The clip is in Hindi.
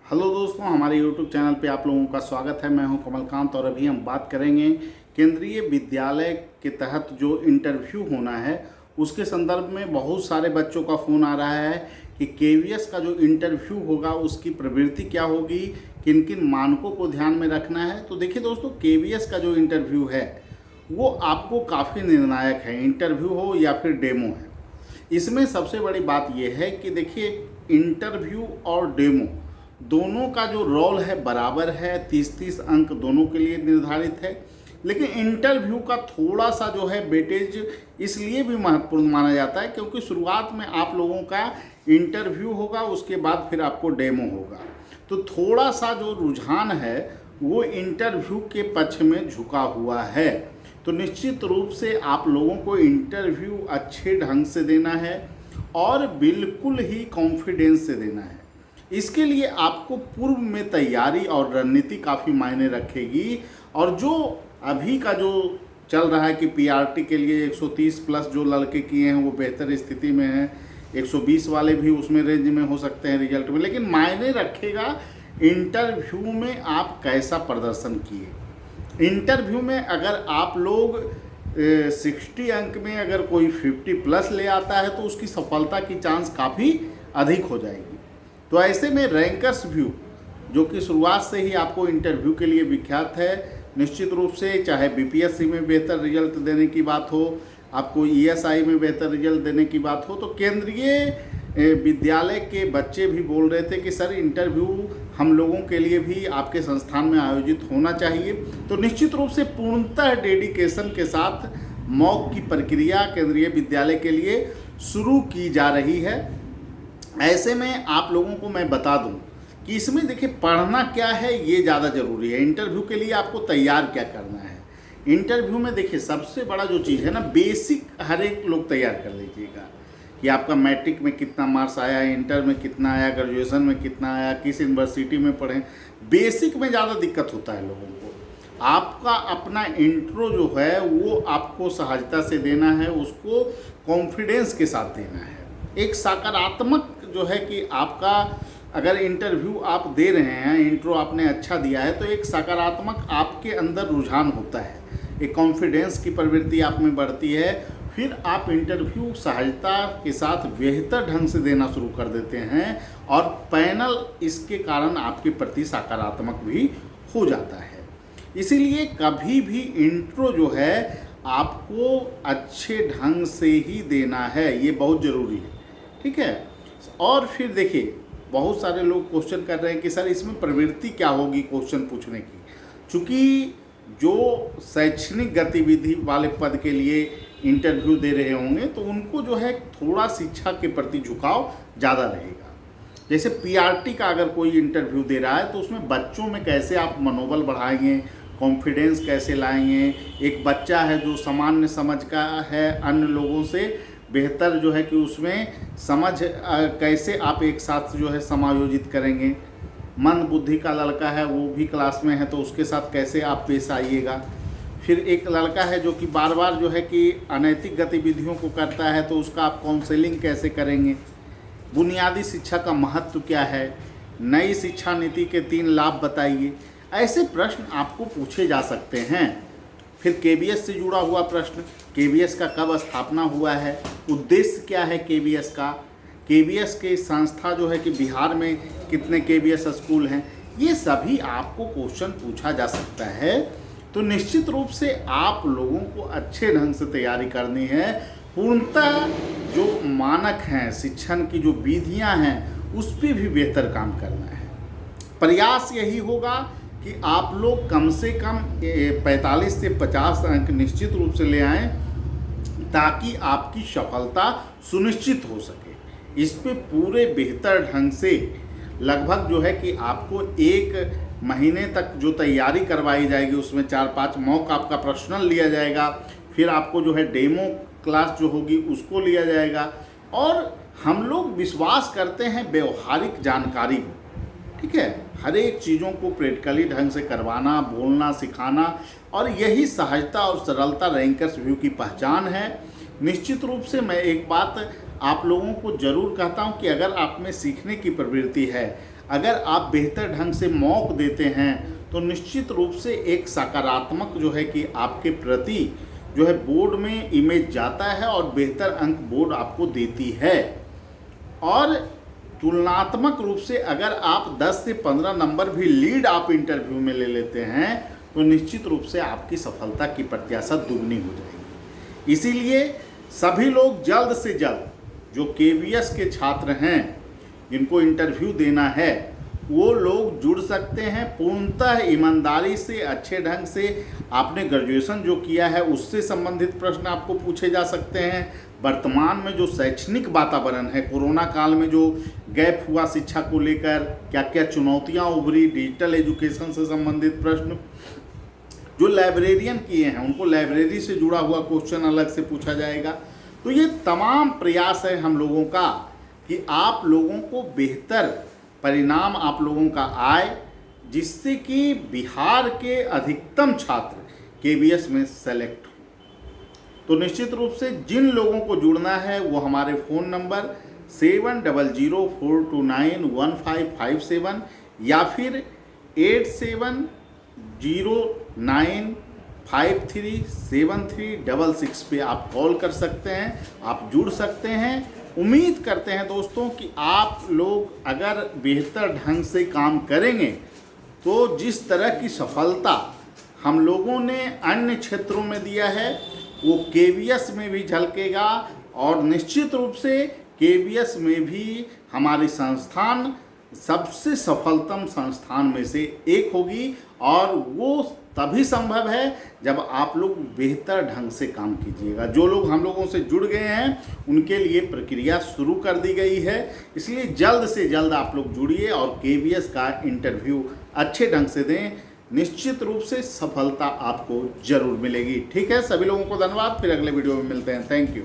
हेलो दोस्तों, हमारे YouTube चैनल पे आप लोगों का स्वागत है। मैं हूं कमलकांत और अभी हम बात करेंगे केंद्रीय विद्यालय के तहत जो इंटरव्यू होना है उसके संदर्भ में। बहुत सारे बच्चों का फ़ोन आ रहा है कि केवीएस का जो इंटरव्यू होगा उसकी प्रवृत्ति क्या होगी, किन किन मानकों को ध्यान में रखना है। तो देखिए दोस्तों, केवीएस का जो इंटरव्यू है वो आपको काफ़ी निर्णायक है। इंटरव्यू हो या फिर डेमो है, इसमें सबसे बड़ी बात यह है कि देखिए, इंटरव्यू और डेमो दोनों का जो रोल है बराबर है। 30-30 अंक दोनों के लिए निर्धारित है। लेकिन इंटरव्यू का थोड़ा सा जो है वेटेज इसलिए भी महत्वपूर्ण माना जाता है क्योंकि शुरुआत में आप लोगों का इंटरव्यू होगा, उसके बाद फिर आपको डेमो होगा। तो थोड़ा सा जो रुझान है वो इंटरव्यू के पक्ष में झुका हुआ है। तो निश्चित रूप से आप लोगों को इंटरव्यू अच्छे ढंग से देना है और बिल्कुल ही कॉन्फिडेंस से देना है। इसके लिए आपको पूर्व में तैयारी और रणनीति काफ़ी मायने रखेगी। और जो अभी का जो चल रहा है कि पीआरटी के लिए 130 प्लस जो लड़के किए हैं वो बेहतर स्थिति में हैं, 120 वाले भी उसमें रेंज में हो सकते हैं रिजल्ट में। लेकिन मायने रखेगा इंटरव्यू में आप कैसा प्रदर्शन किए। इंटरव्यू में अगर आप लोग 60 अंक में अगर कोई 50 प्लस ले आता है तो उसकी सफलता की चांस काफ़ी अधिक हो जाएगी। तो ऐसे में रैंकर्स व्यू जो कि शुरुआत से ही आपको इंटरव्यू के लिए विख्यात है, निश्चित रूप से चाहे बीपीएससी में बेहतर रिजल्ट देने की बात हो, आपको ईएसआई में बेहतर रिजल्ट देने की बात हो, तो केंद्रीय विद्यालय के बच्चे भी बोल रहे थे कि सर इंटरव्यू हम लोगों के लिए भी आपके संस्थान में आयोजित होना चाहिए। तो निश्चित रूप से पूर्णतः डेडिकेशन के साथ मॉक की प्रक्रिया केंद्रीय विद्यालय के लिए शुरू की जा रही है। ऐसे में आप लोगों को मैं बता दूं कि इसमें देखिए, पढ़ना क्या है ये ज़्यादा ज़रूरी है। इंटरव्यू के लिए आपको तैयार क्या करना है। इंटरव्यू में देखिए, सबसे बड़ा जो चीज़ है ना, बेसिक हर एक लोग तैयार कर लीजिएगा कि आपका मैट्रिक में कितना मार्क्स आया, इंटर में कितना आया, ग्रेजुएशन में कितना आया, किस यूनिवर्सिटी में पढ़ें। बेसिक में ज़्यादा दिक्कत होता है लोगों को। आपका अपना इंट्रो जो है वो आपको सहजता से देना है, उसको कॉन्फिडेंस के साथ देना है। एक सकारात्मक जो है कि आपका अगर इंटरव्यू आप दे रहे हैं, इंट्रो आपने अच्छा दिया है, तो एक सकारात्मक आपके अंदर रुझान होता है, एक कॉन्फिडेंस की प्रवृत्ति आप में बढ़ती है। फिर आप इंटरव्यू सहजता के साथ बेहतर ढंग से देना शुरू कर देते हैं और पैनल इसके कारण आपके प्रति सकारात्मक भी हो जाता है। इसीलिए कभी भी इंट्रो जो है आपको अच्छे ढंग से ही देना है, ये बहुत ज़रूरी है, ठीक है। और फिर देखिए, बहुत सारे लोग क्वेश्चन कर रहे हैं कि सर इसमें प्रवृत्ति क्या होगी क्वेश्चन पूछने की। चूँकि जो शैक्षणिक गतिविधि वाले पद के लिए इंटरव्यू दे रहे होंगे तो उनको जो है थोड़ा शिक्षा के प्रति झुकाव ज़्यादा रहेगा। जैसे पीआरटी का अगर कोई इंटरव्यू दे रहा है तो उसमें बच्चों में कैसे आप मनोबल बढ़ाएंगे, कॉन्फिडेंस कैसे लाएंगे। एक बच्चा है जो सामान्य समझ का है, अन्य लोगों से बेहतर जो है कि उसमें समझ कैसे आप एक साथ जो है समायोजित करेंगे। मंद बुद्धि का लड़का है, वो भी क्लास में है, तो उसके साथ कैसे आप पेश आइएगा। फिर एक लड़का है जो कि बार बार जो है कि अनैतिक गतिविधियों को करता है, तो उसका आप काउंसलिंग कैसे करेंगे। बुनियादी शिक्षा का महत्व क्या है, नई शिक्षा नीति के 3 लाभ बताइए। ऐसे प्रश्न आपको पूछे जा सकते हैं। फिर केवीएस से जुड़ा हुआ प्रश्न, केवीएस का कब स्थापना हुआ है, उद्देश्य क्या है केवीएस का, केवीएस की संस्था जो है कि बिहार में कितने केवीएस स्कूल हैं, ये सभी आपको क्वेश्चन पूछा जा सकता है। तो निश्चित रूप से आप लोगों को अच्छे ढंग से तैयारी करनी है। पूर्णतः जो मानक हैं, शिक्षण की जो विधियां हैं, उस पर भी बेहतर काम करना है। प्रयास यही होगा कि आप लोग कम से कम 45 से 50 अंक निश्चित रूप से ले आएँ ताकि आपकी सफलता सुनिश्चित हो सके। इस पे पूरे बेहतर ढंग से लगभग जो है कि आपको 1 महीने तक जो तैयारी करवाई जाएगी, उसमें 4-5 मॉक आपका पर्सनल लिया जाएगा। फिर आपको जो है डेमो क्लास जो होगी उसको लिया जाएगा। और हम लोग विश्वास करते हैं व्यवहारिक जानकारी में, ठीक है। हर एक चीज़ों को प्रैक्टिकली ढंग से करवाना, बोलना, सिखाना, और यही सहजता और सरलता रैंकर्स व्यू की पहचान है। निश्चित रूप से मैं एक बात आप लोगों को ज़रूर कहता हूं कि अगर आप में सीखने की प्रवृत्ति है, अगर आप बेहतर ढंग से मॉक देते हैं तो निश्चित रूप से एक सकारात्मक जो है कि आपके प्रति जो है बोर्ड में इमेज जाता है और बेहतर अंक बोर्ड आपको देती है। और तुलनात्मक रूप से अगर आप 10 से 15 नंबर भी लीड आप इंटरव्यू में ले लेते हैं तो निश्चित रूप से आपकी सफलता की प्रत्याशा दुगनी हो जाएगी। इसीलिए सभी लोग जल्द से जल्द जो केवीएस के छात्र हैं जिनको इंटरव्यू देना है वो लोग जुड़ सकते हैं। पूर्णतः ईमानदारी से अच्छे ढंग से आपने ग्रेजुएशन जो किया है उससे संबंधित प्रश्न आपको पूछे जा सकते हैं। वर्तमान में जो शैक्षणिक वातावरण है, कोरोना काल में जो गैप हुआ शिक्षा को लेकर, क्या क्या चुनौतियां उभरी, डिजिटल एजुकेशन से संबंधित प्रश्न जो लाइब्रेरियन किए हैं उनको लाइब्रेरी से जुड़ा हुआ क्वेश्चन अलग से पूछा जाएगा। तो ये तमाम प्रयास है हम लोगों का कि आप लोगों को बेहतर परिणाम आप लोगों का आए, जिससे कि बिहार के अधिकतम छात्र केवीएस में सेलेक्ट हो। तो निश्चित रूप से जिन लोगों को जुड़ना है वो हमारे फ़ोन नंबर 7004291557 या फिर 8709537366 पे आप कॉल कर सकते हैं, आप जुड़ सकते हैं। उम्मीद करते हैं दोस्तों कि आप लोग अगर बेहतर ढंग से काम करेंगे तो जिस तरह की सफलता हम लोगों ने अन्य क्षेत्रों में दिया है वो केवीएस में भी झलकेगा और निश्चित रूप से केवीएस में भी हमारी संस्थान सबसे सफलतम संस्थान में से एक होगी। और वो तभी संभव है जब आप लोग बेहतर ढंग से काम कीजिएगा। जो लोग हम लोगों से जुड़ गए हैं उनके लिए प्रक्रिया शुरू कर दी गई है, इसलिए जल्द से जल्द आप लोग जुड़िए और केवीएस का इंटरव्यू अच्छे ढंग से दें। निश्चित रूप से सफलता आपको जरूर मिलेगी। ठीक है, सभी लोगों को धन्यवाद। फिर अगले वीडियो में मिलते हैं। Thank you.